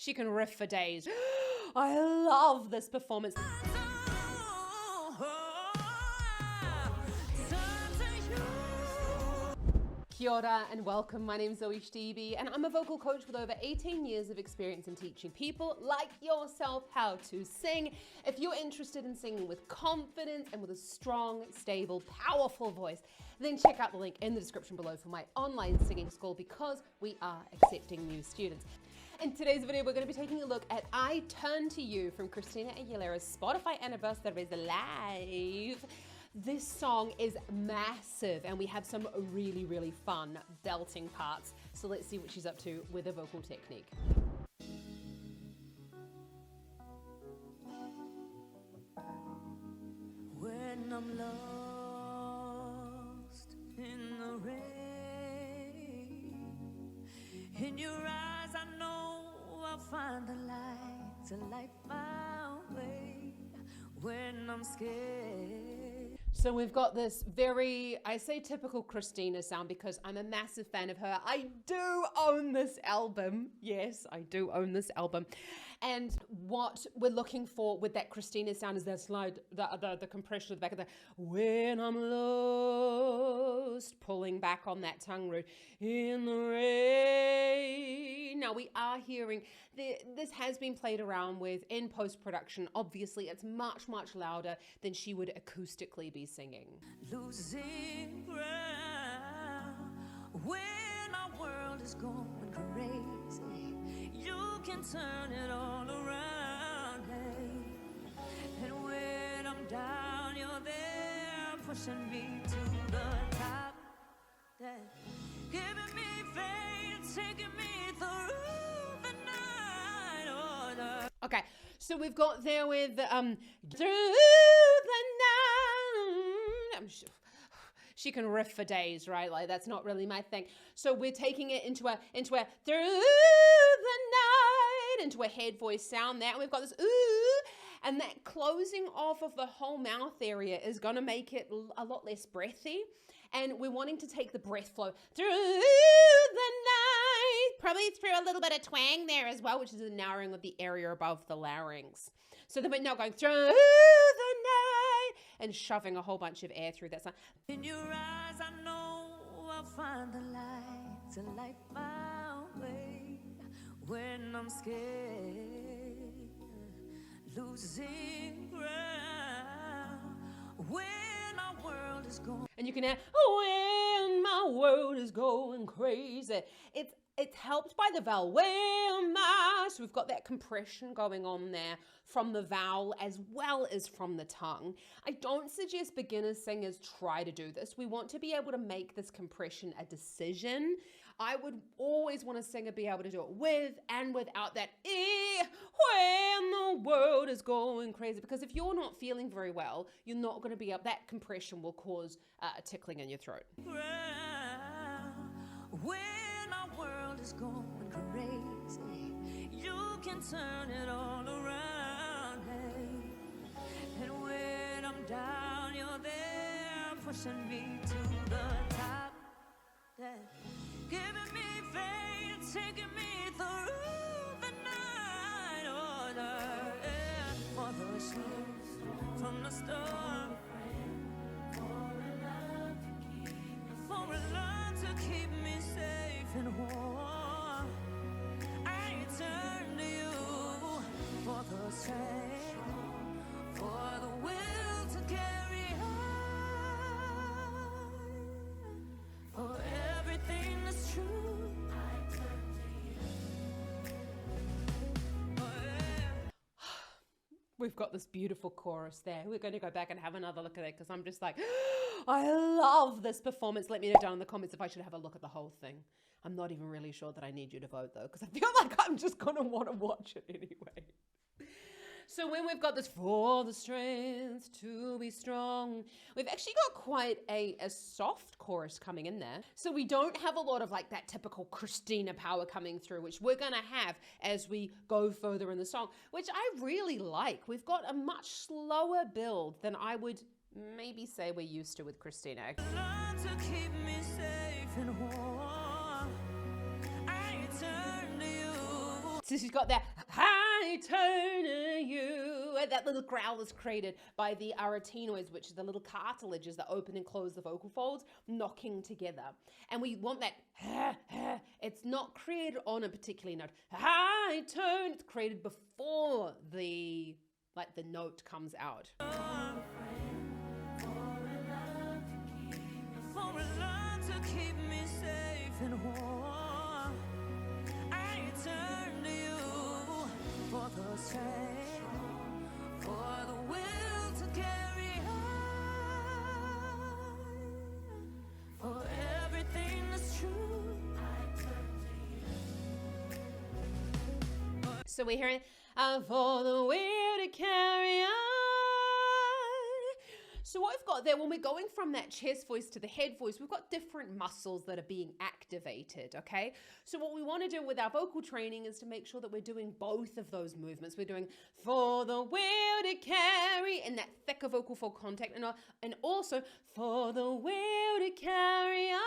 She can riff for days. I love this performance. Kia ora and welcome. My name is ZoeStibi and I'm a vocal coach with over 18 years of experience in teaching people like yourself how to sing. If you're interested in singing with confidence and with a strong, stable, powerful voice, then check out the link in the description below for my online singing school because we are accepting new students. In today's video, we're going to be taking a look at I Turn to You from Christina Aguilera's Spotify Anniversary Live. This song is massive and we have some really fun belting parts. So let's see what she's up to with her vocal technique. When I'm lost in the rain, in your eyes I know I'll find the light to light my way. When I'm scared. So we've got this very, I say typical Christina sound because I'm a massive fan of her. I do own this album. Yes, I do own this album. And what we're looking for with that Christina sound is that slide, the compression at the back of the, when I'm lost, pulling back on that tongue root, in the rain. Now we are hearing, this has been played around with in post-production. Obviously, it's much louder than she would acoustically be singing. Losing ground when our world is going crazy, you can turn it all around, hey. And when I'm down, you're there pushing me to the top, yeah. Giving me faith, taking me through the night order. Okay, so we've got there with through the night. I'm sure she can riff for days, right? Like that's not really my thing. So we're taking it into a through the night, into a head voice sound there. And we've got this ooh, and that closing off of the whole mouth area is gonna make it a lot less breathy. And we're wanting to take the breath flow through the night, probably through a little bit of twang there as well, which is a narrowing of the area above the larynx. So then we're now going through the night and shoving a whole bunch of air through that sound. In your eyes, I know I'll find the light to light my way when I'm scared, losing ground when our world is going. And you can hear, when my world is going crazy. It's helped by the vowel, when my, so we've got that compression going on there from the vowel as well as from the tongue. I don't suggest beginner singers try to do this. We want to be able to make this compression a decision. I would always want a singer be able to do it with and without that when the world is going crazy. Because if you're not feeling very well, you're not going to be able, that compression will cause a tickling in your throat. When our world is going crazy, you can turn it all around, hey. And when I'm down, you're there pushing me to the top, yeah. Giving me faith, taking me through the night order, yeah. For the shoes from the storm, for a love to keep me safe and warm. I turn to you for the strength, for the will to carry on, for everything that's true. I turn to you. Oh, yeah. We've got this beautiful chorus there. We're going to go back and have another look at it because I'm just like, I love this performance. Let me know down in the comments if I should have a look at the whole thing. I'm not even really sure that I need you to vote though, because I feel like I'm just going to want to watch it anyway. So when we've got this for the strength to be strong, we've actually got quite a soft chorus coming in there. So we don't have a lot of like that typical Christina power coming through, which we're going to have as we go further in the song, which I really like. We've got a much slower build than I would maybe say we're used to with Christina. Love to keep me safe and warm. I turn to you. So she's got that high tone to you. That little growl is created by the arytenoids, which is the little cartilages that open and close the vocal folds, knocking together. And we want that, it's not created on a particular note. High tone, it's created before the note comes out. For a love to keep me safe and warm, I turn to you for the strength, for the will to carry on, for everything that's true. I turn to you. So we're hearing, for the will to carry on. So what we've got there, when we're going from that chest voice to the head voice, we've got different muscles that are being activated, okay? So what we want to do with our vocal training is to make sure that we're doing both of those movements. We're doing for the will to carry in that thicker vocal fold contact, and also for the will to carry on.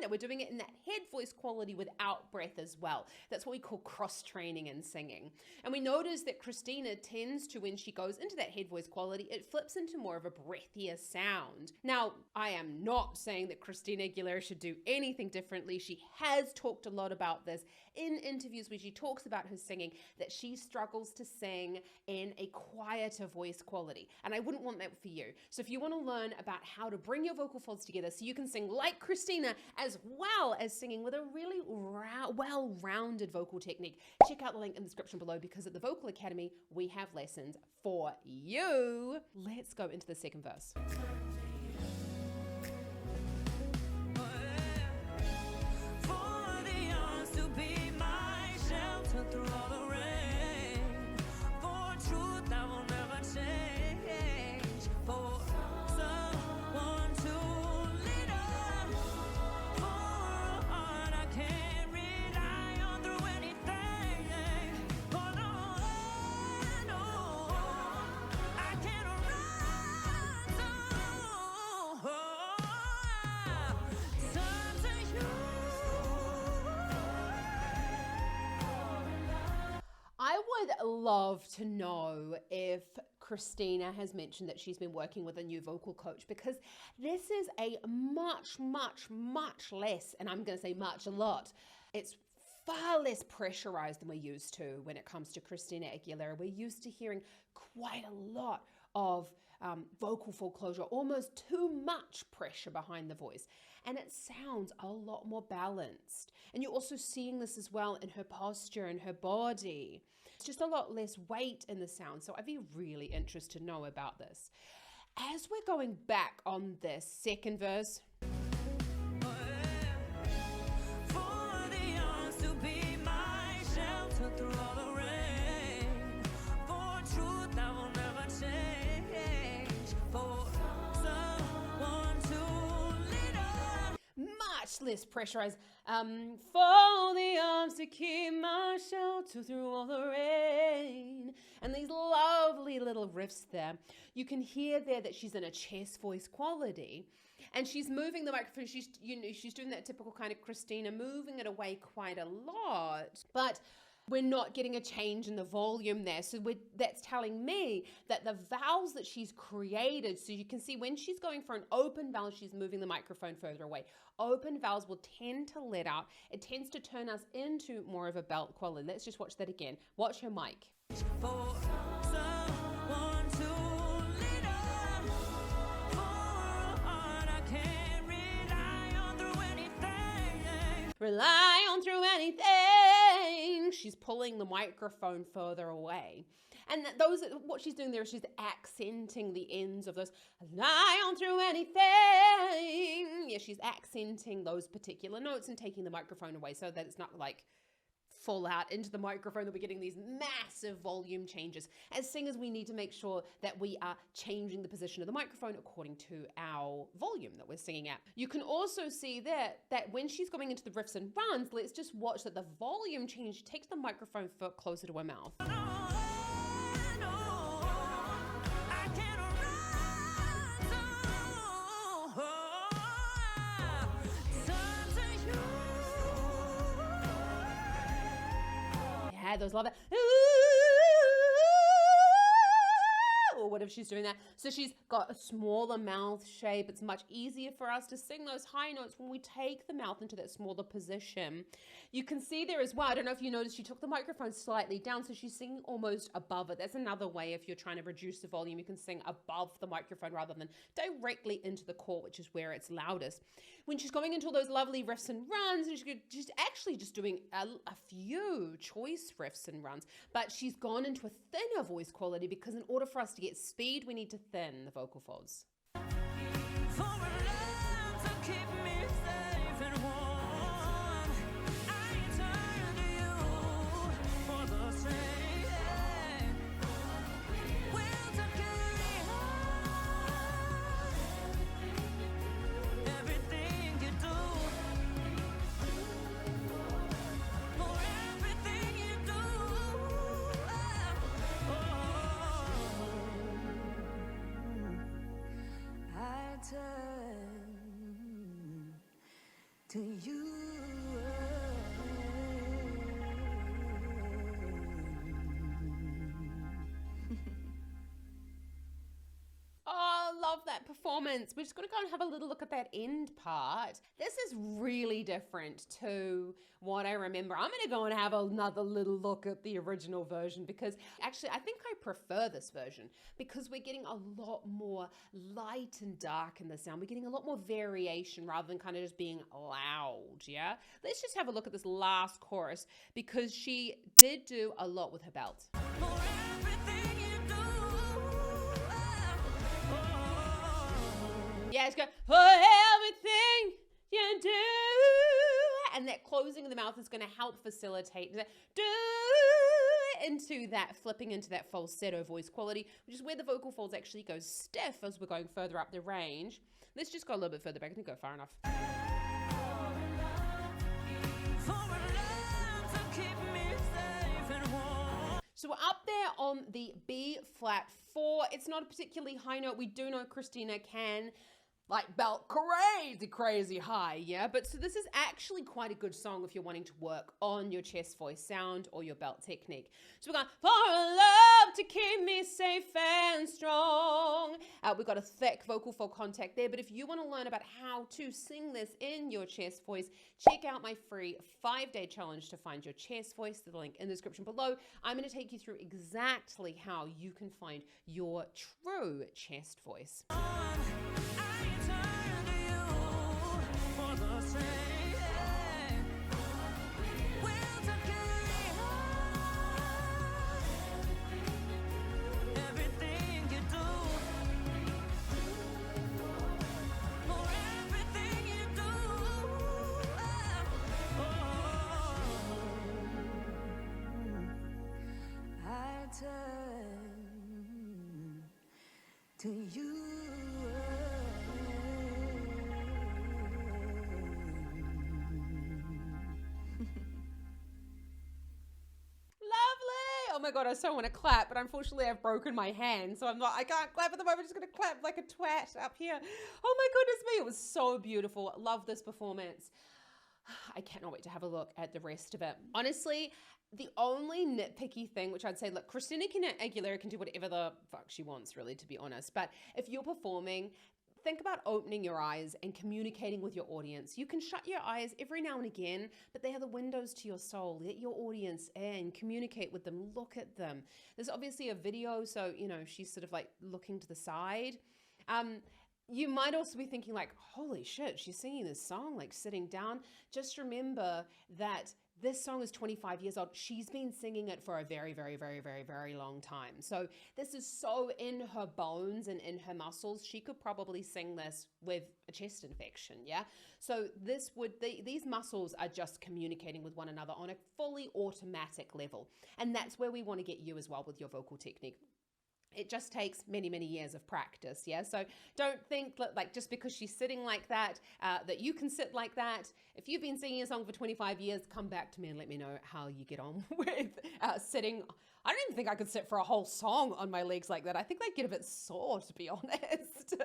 Now we're doing it in that head voice quality without breath as well. That's what we call cross training in singing. And we notice that Christina tends to, when she goes into that head voice quality, it flips into more of a breathier sound. Now, I am not saying that Christina Aguilera should do anything differently. She has talked a lot about this in interviews where she talks about her singing, that she struggles to sing in a quieter voice quality. And I wouldn't want that for you. So if you want to learn about how to bring your vocal folds together so you can sing like Christina, as well as singing with a really well-rounded vocal technique, check out the link in the description below, because at the Vocal Academy, we have lessons for you. Let's go into the second verse. For the arms to be my shelter through all the rain, for truth I will never change, for someone to lead on, for a heart I can't rely on through anything, for no, I can't run, so turn to you. I would love to know if Christina has mentioned that she's been working with a new vocal coach, because this is a much less, and I'm going to say much a lot, it's far less pressurized than we're used to when it comes to Christina Aguilera. We're used to hearing quite a lot of vocal fold closure, almost too much pressure behind the voice. And it sounds a lot more balanced. And you're also seeing this as well in her posture and her body. It's just a lot less weight in the sound. So I'd be really interested to know about this. As we're going back on this second verse, For the arms to be my shelter through all the rain, for truth I will never change, for someone to lead on. much less pressurized. For the arms to keep my shelter through all the rain. And these lovely little riffs there. You can hear there that she's in a chest voice quality. And she's moving the microphone. She's doing that typical kind of Christina, moving it away quite a lot. But we're not getting a change in the volume there. So that's telling me that the vowels that she's created, so you can see when she's going for an open vowel, she's moving the microphone further away. Open vowels will tend to let out. It tends to turn us into more of a belt quality. Let's just watch that again. Watch her mic. For someone to lead on, for a heart I can't rely on through anything. Rely on through anything. She's pulling the microphone further away. And what she's doing there is she's accenting the ends of those. Rely on through anything. Yeah, she's accenting those particular notes and taking the microphone away so that it's not like full out into the microphone that we're getting these massive volume changes. As singers, we need to make sure that we are changing the position of the microphone according to our volume that we're singing at. You can also see that when she's going into the riffs and runs, let's just watch that the volume change takes the microphone closer to her mouth. add those love, or whatever she's doing that. So she's got a smaller mouth shape. It's much easier for us to sing those high notes when we take the mouth into that smaller position. You can see there as well, I don't know if you noticed, she took the microphone slightly down, so she's singing almost above it. That's another way if you're trying to reduce the volume, you can sing above the microphone rather than directly into the core, which is where it's loudest. When she's going into all those lovely riffs and runs, and she's actually just doing a few choice riffs and runs, but she's gone into a thinner voice quality because in order for us to get speed, we need to thin the vocal folds. For a love to keep me safe and warm, I turn to you for the same. Will to carry on everything you do, for everything you do. I turn to you. Oh, love that performance. We're just going to go and have a little look at that end part. This is really different to what I remember. I'm going to go and have another little look at the original version because actually I think I prefer this version because we're getting a lot more light and dark in the sound. We're getting a lot more variation rather than kind of just being loud, yeah? Let's just have a look at this last chorus because she did do a lot with her belt. For everything you do. Yeah, it's going, for everything you do. And that closing of the mouth is going to help facilitate that do into that, flipping into that falsetto voice quality, which is where the vocal folds actually go stiff as we're going further up the range. Let's just go a little bit further back. I didn't go far enough. For a love to keep me safe and warm. So we're up there on the B flat 4. It's not a particularly high note. We do know Christina can like belt crazy high, yeah? But so this is actually quite a good song if you're wanting to work on your chest voice sound or your belt technique. So we're going, for love to keep me safe and strong. We've got a thick vocal fold contact there, but if you want to learn about how to sing this in your chest voice, check out my free 5-day challenge to find your chest voice. The link in the description below. I'm going to take you through exactly how you can find your true chest voice. To you. Oh my God, I so want to clap, but unfortunately I've broken my hand, so I can't clap at the moment. I'm just going to clap like a twat up here. Oh my goodness me, it was so beautiful. Love this performance. I cannot wait to have a look at the rest of it. Honestly, the only nitpicky thing, which I'd say, look, Christina Aguilera can do whatever the fuck she wants, really, to be honest. But if you're performing, think about opening your eyes and communicating with your audience. You can shut your eyes every now and again, but they are the windows to your soul. Let your audience in, communicate with them, look at them. There's obviously a video, so, you know, she's sort of like looking to the side. You might also be thinking like, holy shit, she's singing this song, like sitting down. Just remember that this song is 25 years old. She's been singing it for a very long time. So this is so in her bones and in her muscles. She could probably sing this with a chest infection, yeah? So these muscles are just communicating with one another on a fully automatic level. And that's where we want to get you as well with your vocal technique. It just takes many years of practice, yeah? So don't think like just because she's sitting like that, that you can sit like that. If you've been singing a song for 25 years, come back to me and let me know how you get on with sitting. I don't even think I could sit for a whole song on my legs like that. I think I'd get a bit sore, to be honest.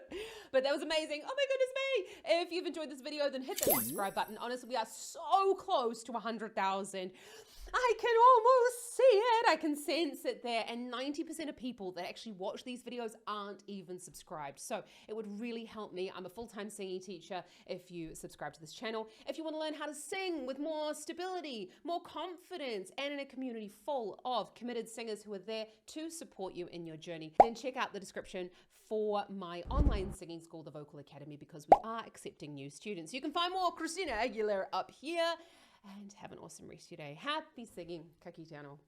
But that was amazing. Oh my goodness me. If you've enjoyed this video, then hit the subscribe button. Honestly, we are so close to 100,000. I can almost see it. I can sense it there. And 90% of people that actually watch these videos aren't even subscribed. So it would really help me. I'm a full-time singing teacher. If you subscribe to this channel, if you want to learn how to sing with more stability, more confidence, and in a community full of committed singers who are there to support you in your journey, then check out the description for my online singing school, the Vocal Academy, because we are accepting new students. You can find more Christina Aguilera up here, and have an awesome rest of your day. Happy singing. Ka kite anō.